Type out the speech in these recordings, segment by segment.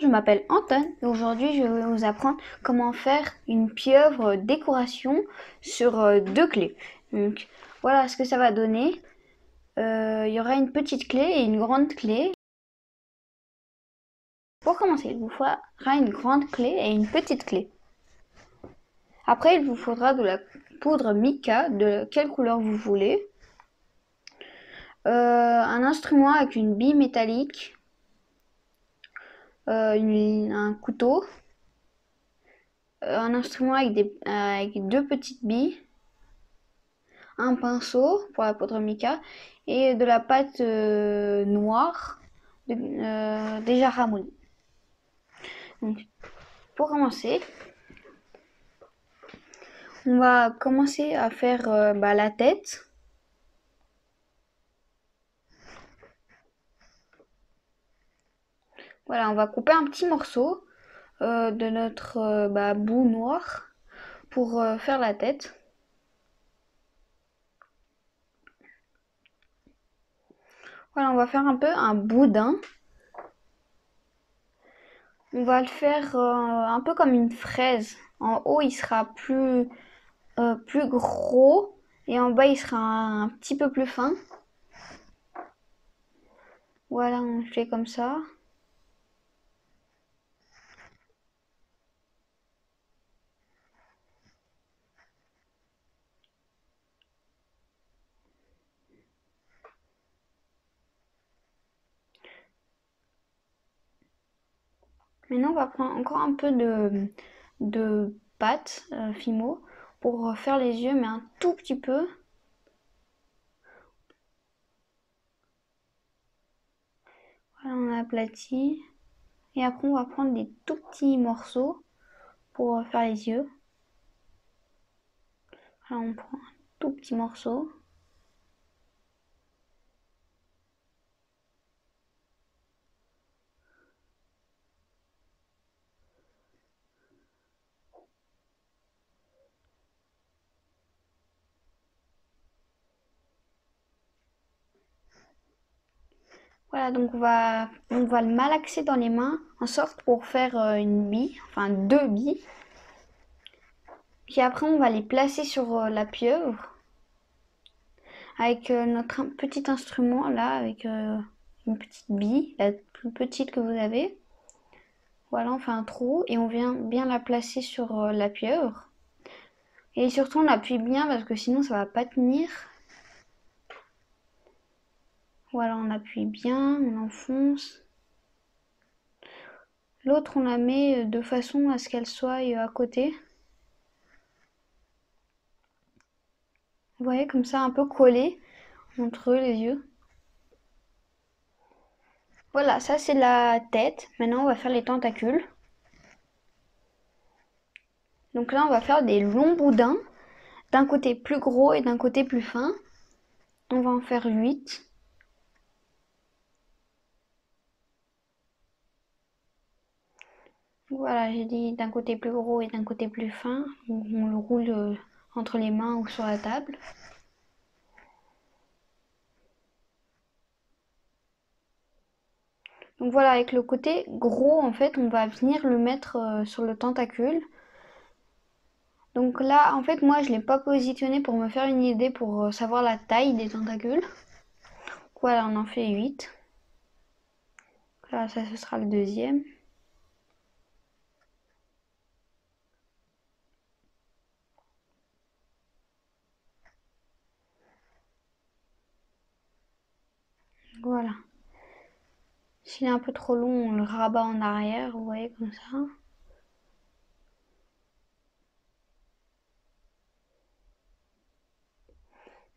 m'appelle Anton et aujourd'hui je vais vous apprendre comment faire une pieuvre décoration sur deux clés. Donc voilà ce que ça va donner. Il y aura une petite clé et une grande clé. Pour commencer, il vous faudra une grande clé et une petite clé. Après, il vous faudra de la poudre mica, de quelle couleur vous voulez. Un instrument avec une bille métallique. Un couteau. Un instrument avec deux petites billes. Un pinceau pour la poudre mica et de la pâte noire déjà ramollie. Donc, pour commencer, on va commencer à faire la tête. Voilà, on va couper un petit morceau de notre bout noir pour faire la tête. Voilà, on va faire un peu un boudin. On va le faire un peu comme une fraise. En haut, il sera plus gros et en bas, il sera un petit peu plus fin. Voilà, on fait comme ça. Maintenant, on va prendre encore un peu de pâte Fimo pour faire les yeux, mais un tout petit peu. Voilà, on a aplati. Et après, on va prendre des tout petits morceaux pour faire les yeux. Voilà, on prend un tout petit morceau. Voilà, donc on va le malaxer dans les mains en sorte pour faire une bille, enfin deux billes. Puis après, on va les placer sur la pieuvre avec notre petit instrument là, avec une petite bille, la plus petite que vous avez. Voilà, on fait un trou et on vient bien la placer sur la pieuvre. Et surtout, on appuie bien parce que sinon ça va pas tenir. Voilà, on appuie bien, on enfonce. L'autre, on la met de façon à ce qu'elle soit à côté. Vous voyez, comme ça, un peu collé entre les yeux. Voilà, ça c'est la tête. Maintenant, on va faire les tentacules. Donc là, on va faire des longs boudins, d'un côté plus gros et d'un côté plus fin. On va en faire 8. Voilà, j'ai dit d'un côté plus gros et d'un côté plus fin. On le roule entre les mains ou sur la table. Donc voilà, avec le côté gros, en fait, on va venir le mettre sur le tentacule. Donc là, en fait, moi, je ne l'ai pas positionné pour me faire une idée pour savoir la taille des tentacules. Voilà, on en fait 8. Là, ça, ce sera le deuxième. Voilà. S'il est un peu trop long, on le rabat en arrière, vous voyez, comme ça.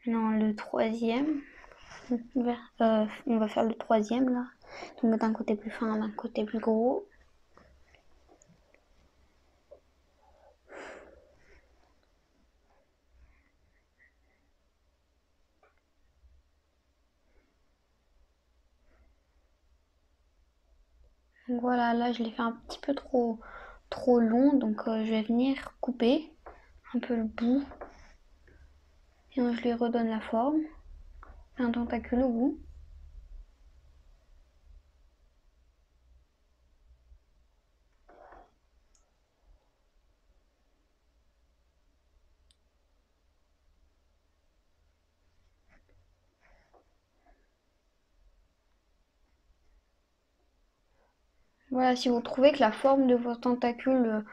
Maintenant, le troisième. On va faire le troisième, là. Donc, d'un côté plus fin, d'un côté plus gros. Donc voilà, là, je l'ai fait un petit peu trop long, donc je vais venir couper un peu le bout. Et je lui redonne la forme. Un tentacule au bout. Voilà, si vous trouvez que la forme de vos tentacules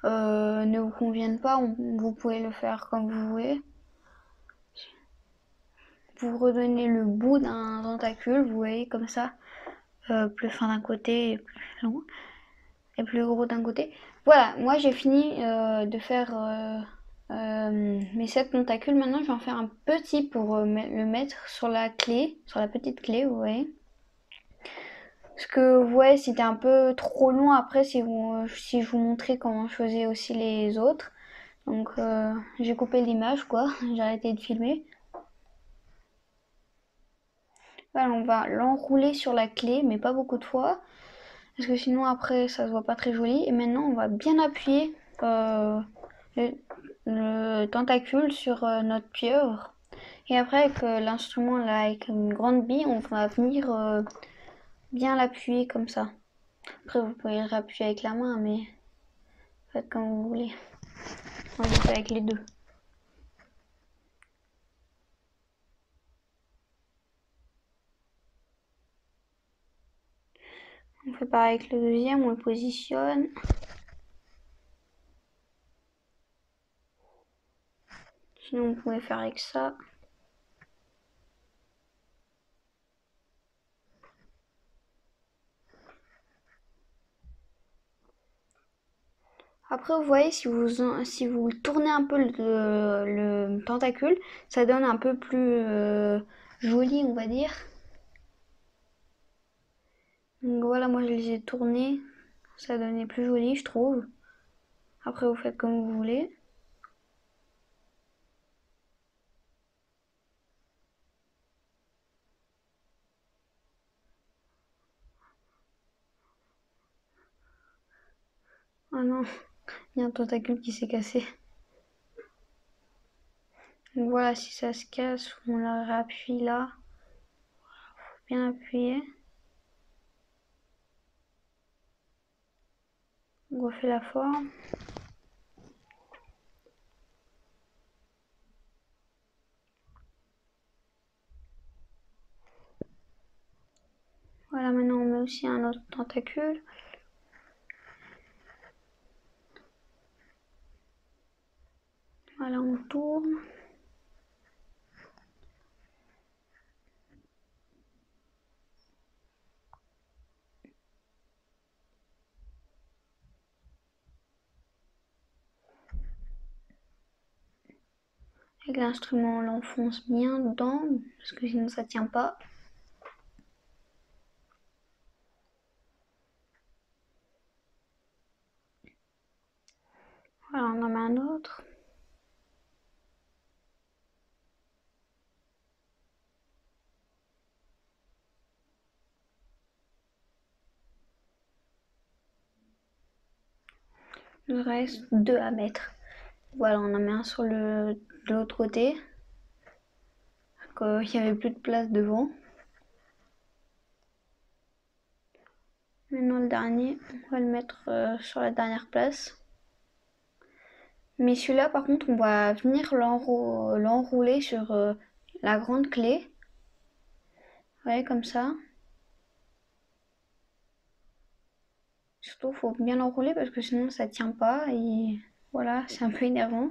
ne vous convienne pas, vous pouvez le faire comme vous voulez. Vous redonnez le bout d'un tentacule, vous voyez comme ça, plus fin d'un côté et plus long et plus gros d'un côté. Voilà, moi j'ai fini de faire mes 7 tentacules. Maintenant je vais en faire un petit pour le mettre sur la clé, sur la petite clé, vous voyez. Parce que vous voyez, c'était un peu trop long après si je vous montrais comment je faisais aussi les autres. Donc j'ai coupé l'image quoi, j'ai arrêté de filmer. Voilà, on va l'enrouler sur la clé, mais pas beaucoup de fois, parce que sinon après ça se voit pas très joli. Et maintenant on va bien appuyer le, le tentacule sur notre pieuvre. Et après avec l'instrument là, avec une grande bille, on va venir bien l'appuyer comme ça. Après vous pouvez le appuyer avec la main, mais faites comme vous voulez. Moi je fais avec les deux. On fait pareil avec le deuxième, on le positionne. Sinon vous pouvez faire avec ça. Après, vous voyez, si vous tournez un peu le tentacule, ça donne un peu plus joli, on va dire. Donc voilà, moi je les ai tournés, ça donnait plus joli, je trouve. Après, vous faites comme vous voulez. Ah non, il y a un tentacule qui s'est cassé. Donc voilà, si ça se casse, on la réappuie là. Faut bien appuyer. On refait la forme. Voilà, maintenant on met aussi un autre tentacule. Voilà, on tourne. Avec l'instrument, on l'enfonce bien dedans, parce que sinon ça tient pas. Voilà, on en met un autre. Il reste deux à mettre. Voilà, on en met un sur de l'autre côté. Il n'y avait plus de place devant. Maintenant le dernier, on va le mettre sur la dernière place. Mais celui-là par contre, on va venir l'enrouler sur la grande clé. Vous voyez, comme ça. Surtout, il faut bien l'enrouler parce que sinon ça tient pas. Et voilà, c'est un peu énervant.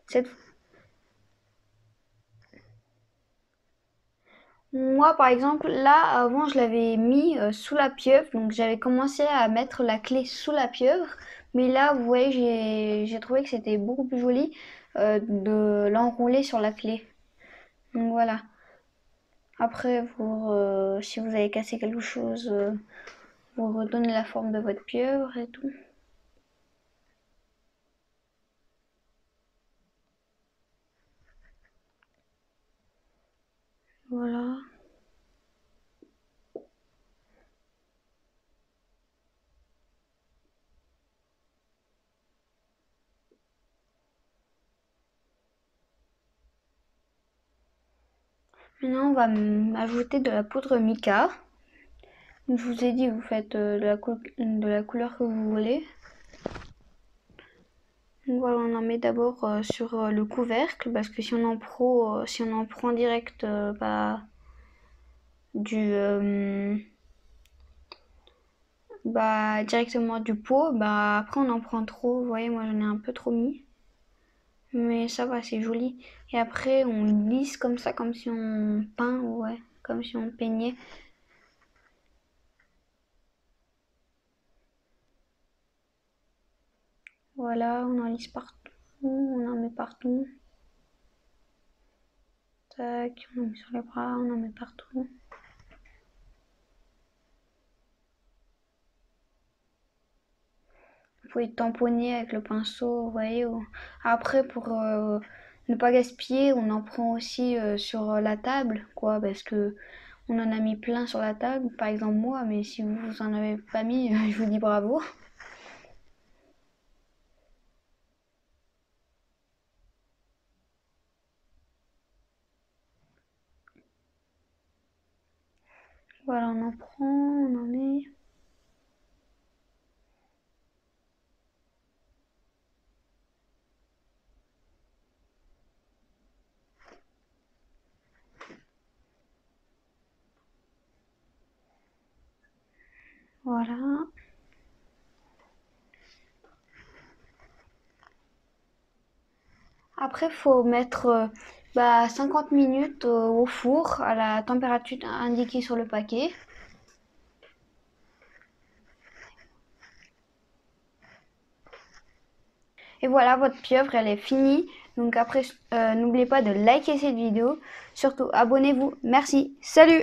Cette Moi, par exemple, là, avant, je l'avais mis sous la pieuvre. Donc, j'avais commencé à mettre la clé sous la pieuvre. Mais là, vous voyez, j'ai trouvé que c'était beaucoup plus joli de l'enrouler sur la clé. Donc, voilà. Après, si vous avez cassé quelque chose, vous redonnez la forme de votre pieuvre et tout. Voilà. Maintenant, on va ajouter de la poudre mica. Je vous ai dit, vous faites de la couleur que vous voulez. Donc voilà, on en met d'abord sur le couvercle parce que si on en prend direct du bah, directement du pot. Bah, après, on en prend trop. Vous voyez, moi, j'en ai un peu trop mis. Mais ça va, c'est joli. Et après, on lisse comme ça, comme si on peint, ouais, comme si on peignait. Voilà, on en lisse partout, on en met partout. Tac, on en met sur les bras, on en met partout. Vous pouvez tamponner avec le pinceau, vous voyez. Après, pour ne pas gaspiller, on en prend aussi sur la table, quoi, parce que on en a mis plein sur la table, par exemple moi, mais si vous en avez pas mis, je vous dis bravo. Voilà, on en prend, on en met. Voilà. Après, faut mettre 50 minutes au four à la température indiquée sur le paquet. Et voilà, votre pieuvre, elle est finie. Donc après, n'oubliez pas de liker cette vidéo. Surtout, abonnez-vous. Merci. Salut!